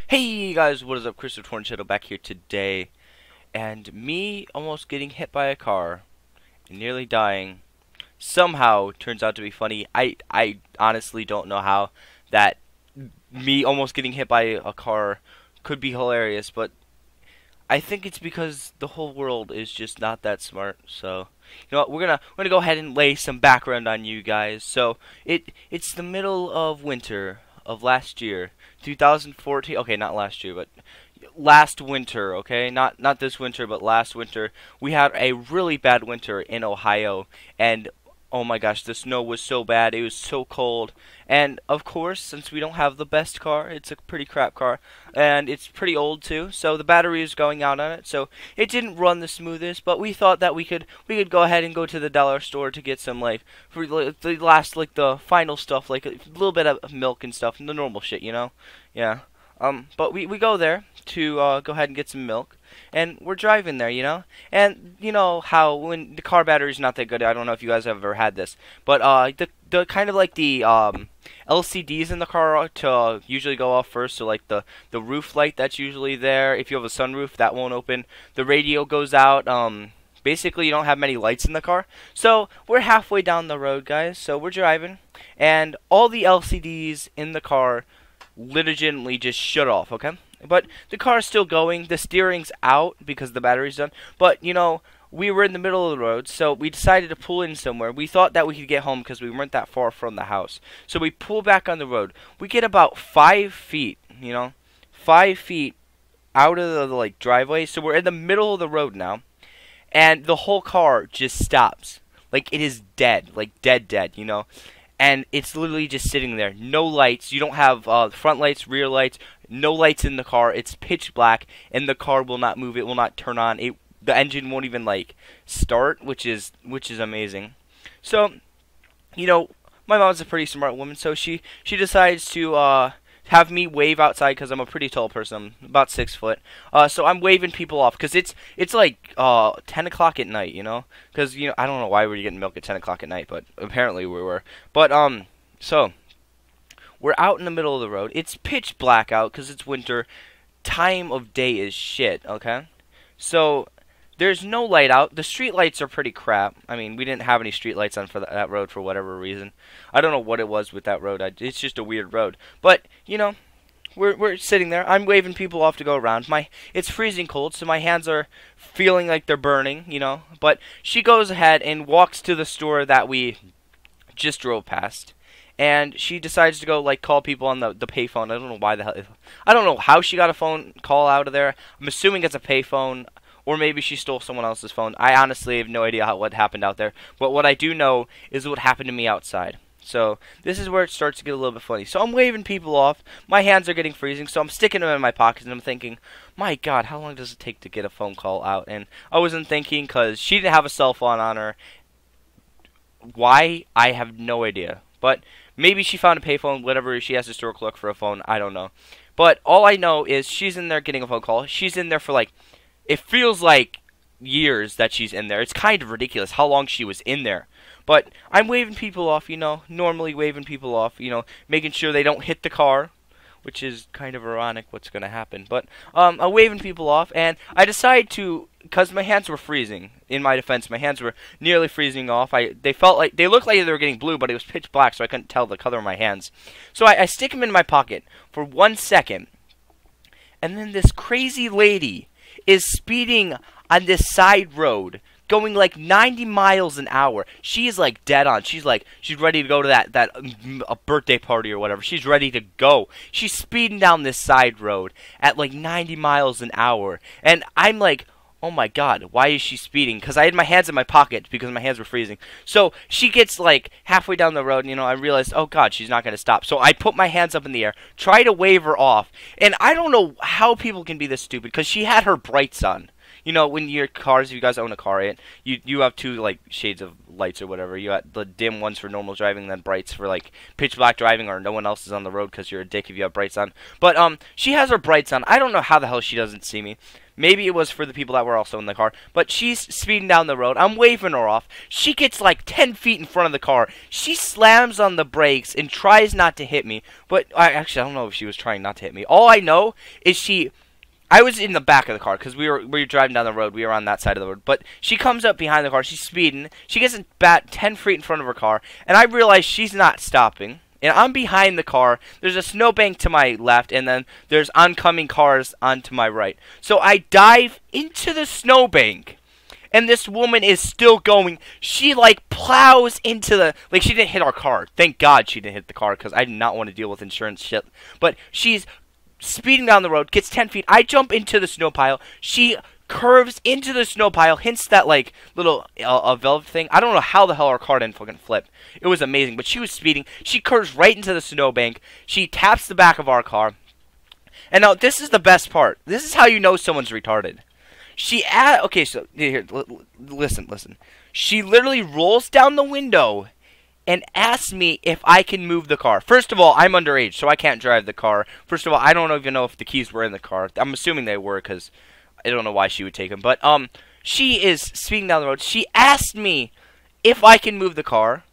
Hey guys, what is up? Christopher Torn back here today, and me almost getting hit by a car and nearly dying somehow turns out to be funny. I honestly don't know how that me almost getting hit by a car could be hilarious, but I think it's because the whole world is just not that smart. So, you know what? We're gonna go ahead and lay some background on you guys. So, it's the middle of winter of last year, 2014. Okay, not last year, but last winter. Okay, not this winter, but last winter. We had a really bad winter in Ohio, and oh my gosh, the snow was so bad. It was so cold. And of course, since we don't have the best car, it's a pretty crap car, and it's pretty old too. So the battery is going out on it. So it didn't run the smoothest. But we thought that we could go ahead and go to the dollar store to get some like for the last like the final stuff, like a little bit of milk and stuff, and the normal shit, you know. Yeah. But we go there to go ahead and get some milk, and we're driving there, you know. And you know how when the car battery's not that good, I don't know if you guys have ever had this, but the kind of like the LCDs in the car to usually go off first, so like the roof light that's usually there. If you have a sunroof, that won't open. The radio goes out. Basically, you don't have many lights in the car. So we're halfway down the road, guys. So we're driving, and all the LCDs in the car legitimately just shut off, okay? But the car's still going. The steering's out because the battery's done. But, you know, we were in the middle of the road, so we decided to pull in somewhere. We thought that we could get home because we weren't that far from the house. So we pull back on the road. We get about 5 feet, you know, 5 feet out of the like driveway. So we're in the middle of the road now, and the whole car just stops. Like, it is dead. Like, dead, you know? And it's literally just sitting there. No lights. You don't have front lights, rear lights. No lights in the car. It's pitch black, and the car will not move. It will not turn on. The engine won't even like start, which is amazing. So, you know, my mom's a pretty smart woman, so she decides to have me wave outside because I'm a pretty tall person. I'm about 6 foot. So I'm waving people off because it's like 10 o'clock at night, you know? Because, you know, I don't know why we were getting milk at 10 o'clock at night, but apparently we were. But, so we're out in the middle of the road. It's pitch black out because it's winter. Time of day is shit, okay? So there's no light out. The street lights are pretty crap. I mean, we didn't have any street lights on for that road for whatever reason. I don't know what it was with that road. It's just a weird road. But, you know, we're sitting there. I'm waving people off to go around. It's freezing cold, so my hands are feeling like they're burning, you know. But she goes ahead and walks to the store that we just drove past. And she decides to go, like, call people on the payphone. I don't know why the hell. I don't know how she got a phone call out of there. I'm assuming it's a payphone. Or maybe she stole someone else's phone. I honestly have no idea what happened out there. But what I do know is what happened to me outside. So this is where it starts to get a little bit funny. So I'm waving people off. My hands are getting freezing. So I'm sticking them in my pockets. And I'm thinking, my God, how long does it take to get a phone call out? And I wasn't thinking because she didn't have a cell phone on her. Why? I have no idea. But maybe she found a payphone. Whatever. She has to store clerk for a phone. I don't know. But all I know is she's in there getting a phone call. She's in there for like... It feels like years that she's in there. It's kind of ridiculous how long she was in there. But I'm waving people off, you know, normally waving people off, you know, making sure they don't hit the car, which is kind of ironic what's going to happen. But I'm waving people off, and I decide to, because my hands were freezing, in my defense, my hands were nearly freezing off. They looked like they were getting blue, but it was pitch black, so I couldn't tell the color of my hands. So I stick them in my pocket for 1 second, and then this crazy lady is speeding on this side road, going like 90 miles an hour. She is like dead on. She's ready to go to that a birthday party or whatever. She's ready to go. She's speeding down this side road at like 90 miles an hour. And I'm like, oh my God, why is she speeding? Because I had my hands in my pocket because my hands were freezing. So she gets like halfway down the road, and, you know, I realized, oh God, she's not going to stop. So I put my hands up in the air, try to wave her off. And I don't know how people can be this stupid because she had her brights on. You know, when your cars, if you guys own a car, right, you have two like shades of lights or whatever. You got the dim ones for normal driving, and then brights for like pitch black driving, or no one else is on the road because you're a dick if you have brights on. But she has her brights on. I don't know how the hell she doesn't see me. Maybe it was for the people that were also in the car. But she's speeding down the road. I'm waving her off. She gets like 10 feet in front of the car. She slams on the brakes and tries not to hit me. But I don't know if she was trying not to hit me. All I know is I was in the back of the car because we were driving down the road. We were on that side of the road. But she comes up behind the car. She's speeding. She gets about 10 feet in front of her car. And I realize she's not stopping. And I'm behind the car. There's a snowbank to my left. And then there's oncoming cars onto my right. So I dive into the snowbank. And this woman is still going. She like plows into the... Like she didn't hit our car. Thank God she didn't hit the car. Because I did not want to deal with insurance shit. But she's speeding down the road, gets 10 feet. I jump into the snow pile. She curves into the snow pile, hints that like little velvet thing. I don't know how the hell our car didn't fucking flip. It was amazing, but she was speeding. She curves right into the snowbank. She taps the back of our car. And now this is the best part. This is how you know someone's retarded. Okay, so here, listen. She literally rolls down the window and asks me if I can move the car. First of all, I'm underage, so I can't drive the car. First of all, I don't even know if the keys were in the car. I'm assuming they were, because I don't know why she would take them. But, she is speeding down the road. She asked me if I can move the car.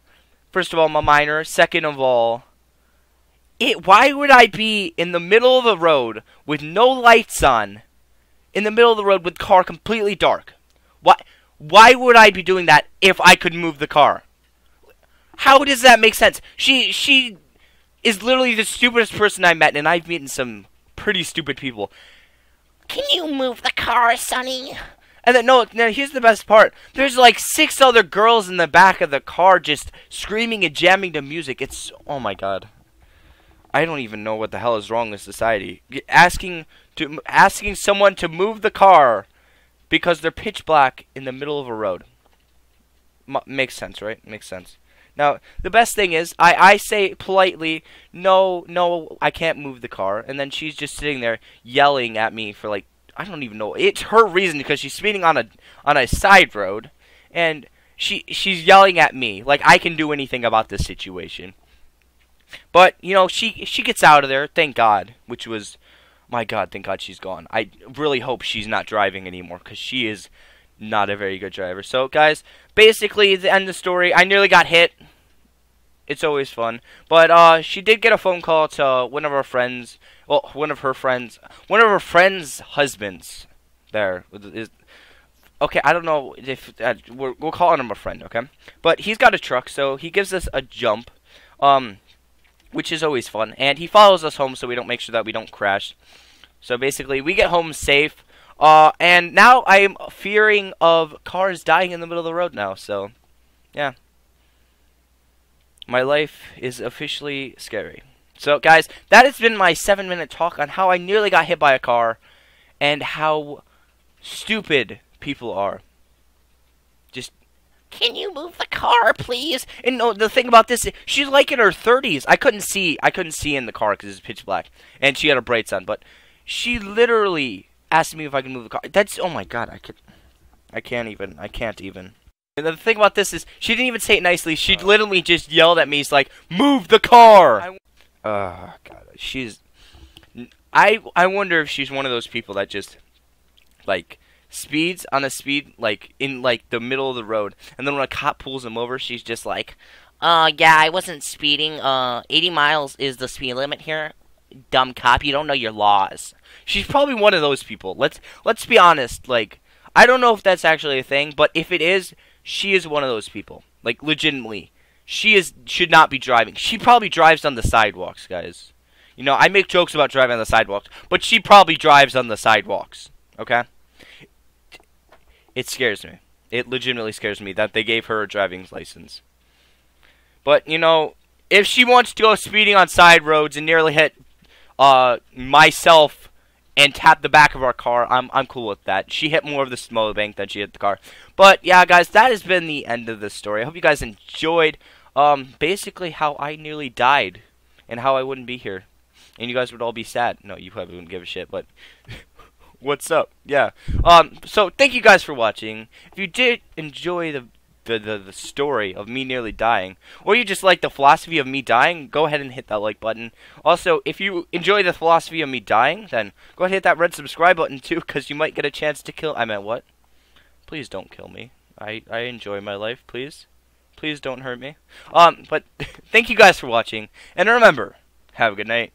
First of all, I'm a minor. Second of all, why would I be in the middle of the road with no lights on, in the middle of the road with the car completely dark? Why would I be doing that if I could move the car? How does that make sense? She is literally the stupidest person I met, and I've met some pretty stupid people. Can you move the car, Sonny? And then, no, here's the best part. There's like 6 other girls in the back of the car just screaming and jamming to music. It's, oh my god. I don't even know what the hell is wrong with society. Asking someone to move the car because they're pitch black in the middle of a road. Makes sense, right? Makes sense. Now, the best thing is, I say politely, no, I can't move the car. And then she's just sitting there yelling at me for like, I don't even know. It's her reason because she's speeding on a side road. And she's yelling at me like I can do anything about this situation. But, you know, she gets out of there, thank God. Which was, my God, thank God she's gone. I really hope she's not driving anymore because she is not a very good driver. So, guys, basically, the end of the story. I nearly got hit. It's always fun. But, she did get a phone call to one of her friends. Well, one of her friends' husbands. There. Okay, I don't know if... we'll call him a friend, okay? But he's got a truck, so he gives us a jump. Which is always fun. And he follows us home so we don't make sure that we don't crash. So, basically, we get home safe. And now I'm fearing of cars dying in the middle of the road now, so, yeah. My life is officially scary. So, guys, that has been my 7-minute talk on how I nearly got hit by a car and how stupid people are. Just, can you move the car, please? And no, the thing about this, she's like in her 30s. I couldn't see in the car because it's pitch black, and she had her brights on, but she literally asked me if I can move the car. That's, oh my god, I can't even. And the thing about this is, she didn't even say it nicely. She literally just yelled at me. She's like, move the car! God, I wonder if she's one of those people that just, like, speeds on a speed, like, in, like, the middle of the road. And then when a cop pulls him over, she's just like, yeah, I wasn't speeding. 80 miles is the speed limit here. Dumb cop, you don't know your laws. She's probably one of those people. Let's be honest. Like, I don't know if that's actually a thing, but if it is, she is one of those people. Like, legitimately, should not be driving. She probably drives on the sidewalks, guys. You know, I make jokes about driving on the sidewalks, but she probably drives on the sidewalks. Okay? It scares me. It legitimately scares me that they gave her a driving license. But, you know, if she wants to go speeding on side roads and nearly hit myself and tap the back of our car, I'm cool with that. She hit more of the snowbank than she hit the car. But yeah, guys, that has been the end of this story. I hope you guys enjoyed basically how I nearly died and how I wouldn't be here. And you guys would all be sad. No, you probably wouldn't give a shit, but what's up? Yeah. So thank you guys for watching. If you did enjoy the the story of me nearly dying, or you just like the philosophy of me dying, go ahead and hit that like button. Also, if you enjoy the philosophy of me dying, then go ahead and hit that red subscribe button too, because you might get a chance to kill. I meant what? Please don't kill me. I enjoy my life. Please don't hurt me. But thank you guys for watching, and remember, have a good night.